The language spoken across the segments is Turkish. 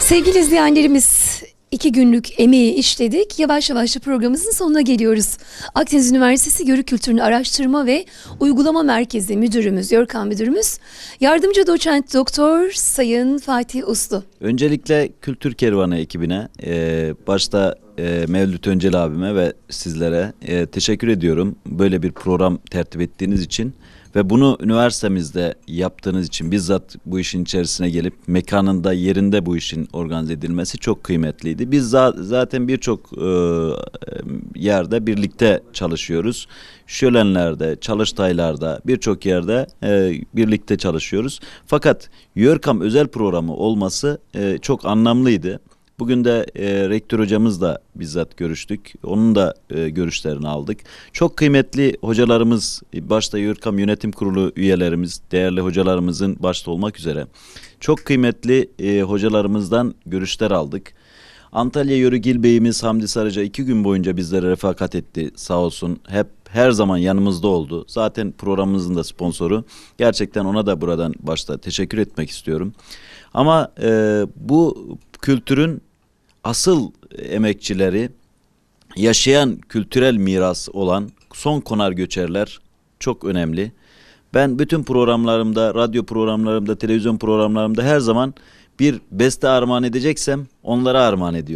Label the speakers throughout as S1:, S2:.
S1: Sevgili izleyenlerimiz, 2 günlük emeği işledik. Yavaş yavaş da programımızın sonuna geliyoruz. Akdeniz Üniversitesi Yörük Kültürünü Araştırma ve Uygulama Merkezi Müdürümüz, Yörkan Müdürümüz, Yardımcı Doçent Doktor Sayın Fatih Uslu.
S2: Öncelikle Kültür Kervanı ekibine, başta Mevlüt Öncel abime ve sizlere teşekkür ediyorum. Böyle bir program tertip ettiğiniz için ve bunu üniversitemizde yaptığınız için, bizzat bu işin içerisine gelip mekanında, yerinde bu işin organize edilmesi çok kıymetliydi. Biz zaten birçok yerde birlikte çalışıyoruz. Şölenlerde, çalıştaylarda, birçok yerde birlikte çalışıyoruz. Fakat Yörkam özel programı olması çok anlamlıydı. Bugün de rektör hocamızla bizzat görüştük. Onun da görüşlerini aldık. Çok kıymetli hocalarımız, başta Yörkam Yönetim Kurulu üyelerimiz, değerli hocalarımızın başta olmak üzere çok kıymetli hocalarımızdan görüşler aldık. Antalya Yörük İl Beyimiz Hamdi Sarıca 2 gün boyunca bizlere refakat etti, sağ olsun. Her zaman yanımızda oldu. Zaten programımızın da sponsoru. Gerçekten ona da buradan başta teşekkür etmek istiyorum. Ama bu kültürün asıl emekçileri, yaşayan kültürel miras olan son konar göçerler çok önemli. Ben bütün programlarımda, radyo programlarımda, televizyon programlarımda her zaman bir beste armağan edeceksem onlara armağan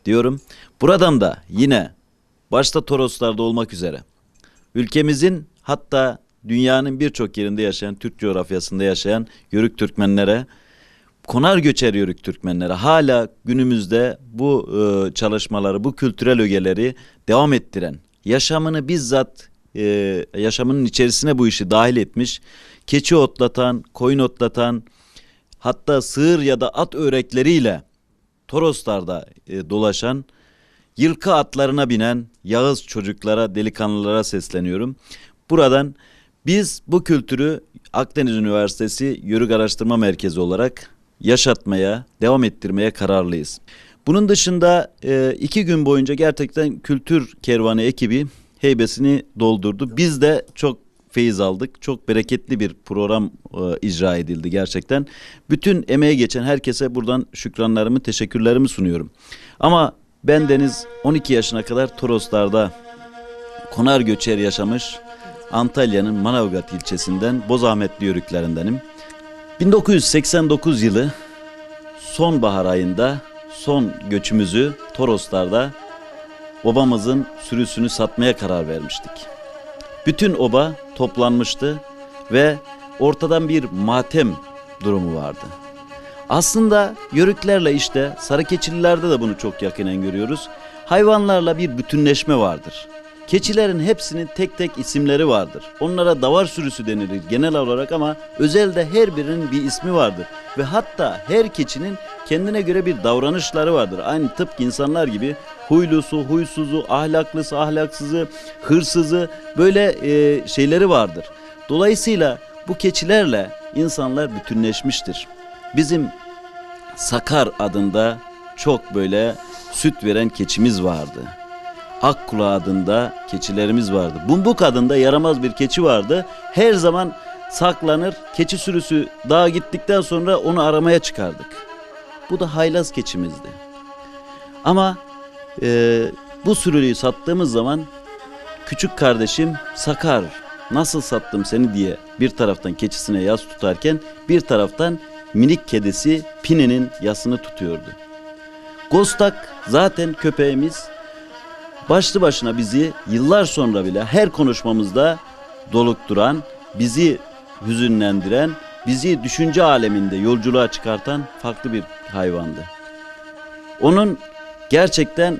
S2: diyorum. Buradan da yine başta Toroslar'da olmak üzere ülkemizin, hatta dünyanın birçok yerinde yaşayan, Türk coğrafyasında yaşayan Yörük Türkmenlere, konar göçer Yörük Türkmenlere hala günümüzde bu çalışmaları, bu kültürel ögeleri devam ettiren, yaşamını bizzat yaşamının içerisine bu işi dahil etmiş, keçi otlatan, koyun otlatan, hatta sığır ya da at örekleriyle Toroslar'da dolaşan, yılkı atlarına binen Yağız çocuklara, delikanlılara sesleniyorum. Buradan biz bu kültürü Akdeniz Üniversitesi Yörük Araştırma Merkezi olarak yaşatmaya, devam ettirmeye kararlıyız. Bunun dışında 2 gün boyunca gerçekten Kültür Kervanı ekibi heybesini doldurdu. Biz de çok feyiz aldık. Çok bereketli bir program icra edildi gerçekten. Bütün emeğe geçen herkese buradan şükranlarımı, teşekkürlerimi sunuyorum. Ama ben Deniz 12 yaşına kadar Toroslar'da konar göçer yaşamış, Antalya'nın Manavgat ilçesinden Bozahmetli Yörüklerindenim. 1989 yılı sonbahar ayında son göçümüzü Toroslar'da obamızın sürüsünü satmaya karar vermiştik. Bütün oba toplanmıştı ve ortadan bir matem durumu vardı. Aslında Yörüklerle, işte Sarıkeçililerde de bunu çok yakinen görüyoruz, hayvanlarla bir bütünleşme vardır. Keçilerin hepsinin tek tek isimleri vardır. Onlara davar sürüsü denilir genel olarak ama özelde her birinin bir ismi vardır. Ve hatta her keçinin kendine göre bir davranışları vardır. Aynı tıpkı insanlar gibi huylusu, huysuzu, ahlaklısı, ahlaksızı, hırsızı, böyle şeyleri vardır. Dolayısıyla bu keçilerle insanlar bütünleşmiştir. Bizim Sakar adında çok böyle süt veren keçimiz vardı. Akkula adında keçilerimiz vardı. Bumbuk adında yaramaz bir keçi vardı. Her zaman saklanır, keçi sürüsü dağa gittikten sonra onu aramaya çıkardık. Bu da haylaz keçimizdi. Ama bu sürüyü sattığımız zaman küçük kardeşim Sakar, nasıl sattım seni diye bir taraftan keçisine yas tutarken bir taraftan minik kedisi Pine'nin yasını tutuyordu. Gostak zaten köpeğimiz, başlı başına bizi yıllar sonra bile her konuşmamızda dolukturan, bizi hüzünlendiren, bizi düşünce aleminde yolculuğa çıkartan farklı bir hayvandı. Onun gerçekten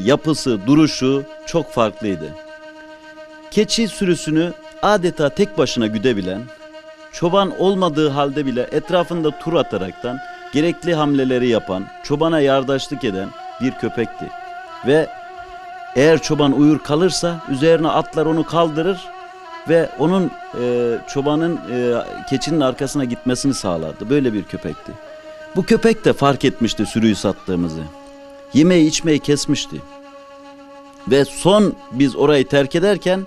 S2: yapısı, duruşu çok farklıydı. Keçi sürüsünü adeta tek başına güdebilen, çoban olmadığı halde bile etrafında tur ataraktan gerekli hamleleri yapan, çobana yardaşlık eden bir köpekti. Ve eğer çoban uyur kalırsa üzerine atlar onu kaldırır ve onun çobanın keçinin arkasına gitmesini sağlardı. Böyle bir köpekti. Bu köpek de fark etmişti sürüyü sattığımızı. Yemeği içmeyi kesmişti. Ve son biz orayı terk ederken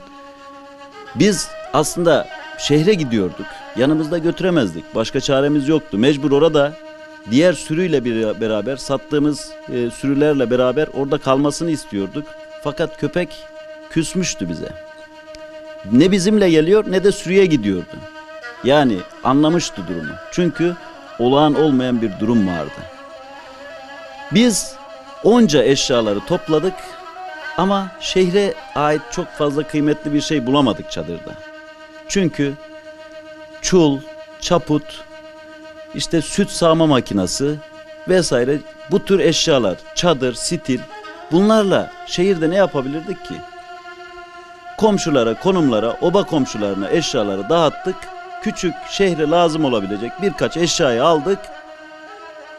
S2: biz aslında şehre gidiyorduk. Yanımızda götüremezdik. Başka çaremiz yoktu. Mecbur orada diğer sürüyle beraber sattığımız sürülerle beraber orada kalmasını istiyorduk. Fakat köpek küsmüştü bize. Ne bizimle geliyor ne de sürüye gidiyordu. Yani anlamıştı durumu. Çünkü olağan olmayan bir durum vardı. Biz onca eşyaları topladık ama şehre ait çok fazla kıymetli bir şey bulamadık çadırda. Çünkü çul, çaput, işte süt sağma makinesi vesaire bu tür eşyalar, çadır, stil, bunlarla şehirde ne yapabilirdik ki? Komşulara, konumlara, oba komşularına eşyaları dağıttık. Küçük şehre lazım olabilecek birkaç eşyayı aldık.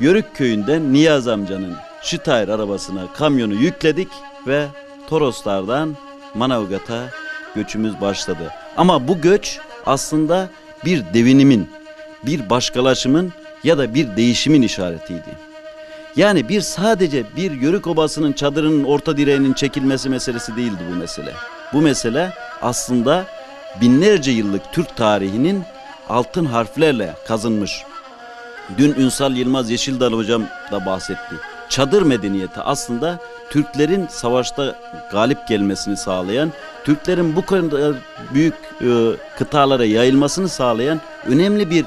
S2: Yörük köyünden Niyaz amcanın Steyr arabasına kamyonu yükledik ve Toroslardan Manavgat'a göçümüz başladı. Ama bu göç aslında bir devinimin, bir başkalaşımın ya da bir değişimin işaretiydi. Yani sadece bir Yörük obasının çadırının orta direğinin çekilmesi meselesi değildi bu mesele. Bu mesele aslında binlerce yıllık Türk tarihinin altın harflerle kazınmış. Dün Ünsal Yılmaz Yeşildal hocam da bahsetti. Çadır medeniyeti aslında Türklerin savaşta galip gelmesini sağlayan, Türklerin bu kadar büyük kıtalara yayılmasını sağlayan önemli bir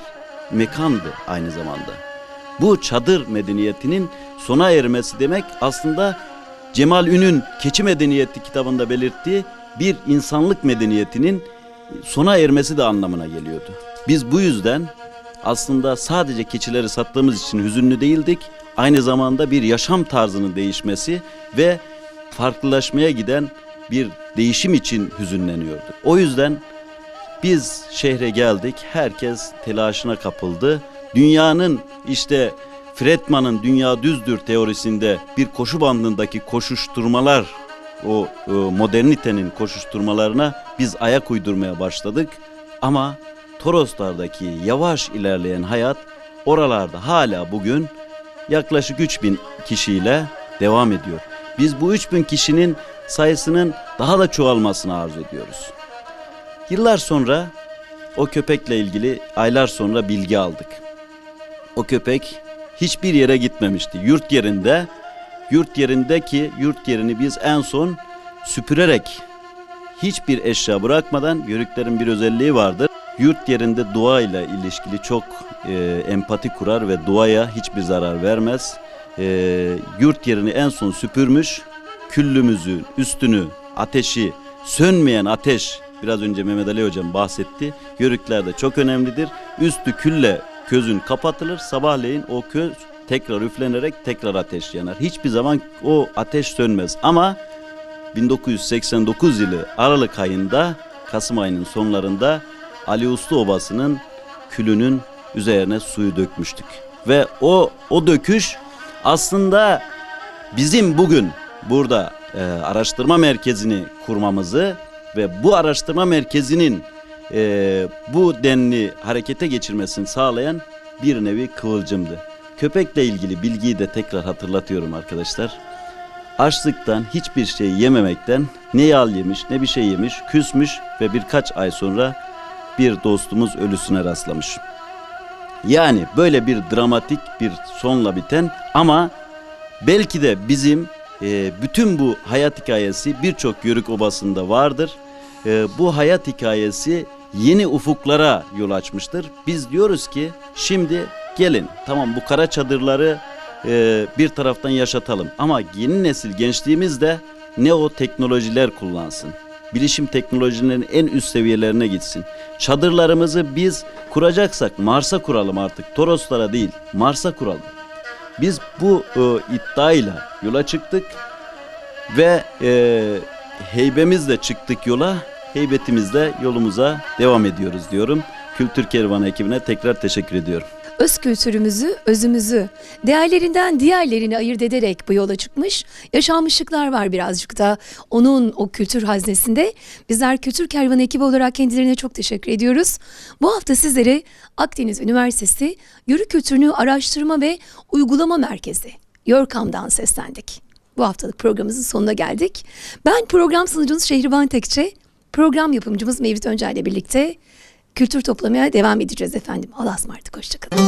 S2: mekandı aynı zamanda. Bu çadır medeniyetinin sona ermesi demek aslında Cemal Ün'ün Keçi Medeniyeti kitabında belirttiği bir insanlık medeniyetinin sona ermesi de anlamına geliyordu. Biz bu yüzden aslında sadece keçileri sattığımız için hüzünlü değildik. Aynı zamanda bir yaşam tarzının değişmesi ve farklılaşmaya giden bir değişim için hüzünleniyorduk. O yüzden biz şehre geldik, herkes telaşına kapıldı. Dünyanın işte Fredman'ın dünya düzdür teorisinde bir koşu bandındaki koşuşturmalar, o modernitenin koşuşturmalarına biz ayak uydurmaya başladık. Ama Toroslardaki yavaş ilerleyen hayat oralarda hala bugün yaklaşık 3000 kişiyle devam ediyor. Biz bu 3000 kişinin sayısının daha da çoğalmasını arzu ediyoruz. Yıllar sonra o köpekle ilgili aylar sonra bilgi aldık. O köpek hiçbir yere gitmemişti. Yurt yerini biz en son süpürerek hiçbir eşya bırakmadan, Yörüklerin bir özelliği vardır. Yurt yerinde doğayla ilişkili çok empati kurar ve doğaya hiçbir zarar vermez. Yurt yerini en son süpürmüş, küllümüzü, üstünü, ateşi, sönmeyen ateş, biraz önce Mehmet Ali hocam bahsetti. Yörüklerde çok önemlidir. Üstü külle közün kapatılır, sabahleyin o köz tekrar üflenerek tekrar ateş yanar. Hiçbir zaman o ateş sönmez ama 1989 yılı Aralık ayında, Kasım ayının sonlarında Ali Uslu Obası'nın külünün üzerine suyu dökmüştük. Ve o döküş aslında bizim bugün burada araştırma merkezini kurmamızı ve bu araştırma merkezinin bu denli harekete geçirmesini sağlayan bir nevi kıvılcımdı. Köpekle ilgili bilgiyi de tekrar hatırlatıyorum arkadaşlar. Açlıktan, hiçbir şey yememekten ne yal yemiş ne bir şey yemiş, küsmüş ve birkaç ay sonra bir dostumuz ölüsüne rastlamış. Yani böyle bir dramatik bir sonla biten ama belki de bizim bütün bu hayat hikayesi birçok Yörük obasında vardır. Bu hayat hikayesi yeni ufuklara yol açmıştır. Biz diyoruz ki şimdi gelin tamam bu kara çadırları bir taraftan yaşatalım ama yeni nesil gençliğimiz de ne o teknolojiler kullansın. Bilişim teknolojilerinin en üst seviyelerine gitsin. Çadırlarımızı biz kuracaksak Mars'a kuralım artık. Toroslara değil, Mars'a kuralım. Biz bu iddiayla yola çıktık ve heybemizle çıktık yola, heybetimizle yolumuza devam ediyoruz diyorum. Kültür Kervanı ekibine tekrar teşekkür ediyorum.
S1: Öz kültürümüzü, özümüzü, değerlerinden diğerlerini ayırt ederek bu yola çıkmış, yaşanmışlıklar var birazcık da onun o kültür haznesinde. Bizler Kültür Kervanı ekibi olarak kendilerine çok teşekkür ediyoruz. Bu hafta sizlere Akdeniz Üniversitesi Yörük Kültürünü Araştırma ve Uygulama Merkezi, YÖRKAM'dan seslendik. Bu haftalık programımızın sonuna geldik. Ben program sunucunuz Şehriban Tekçe, program yapımcımız Mevlüt Öncel ile birlikte kültür toplamaya devam edeceğiz efendim. Allah'a ısmarladık, hoşçakalın.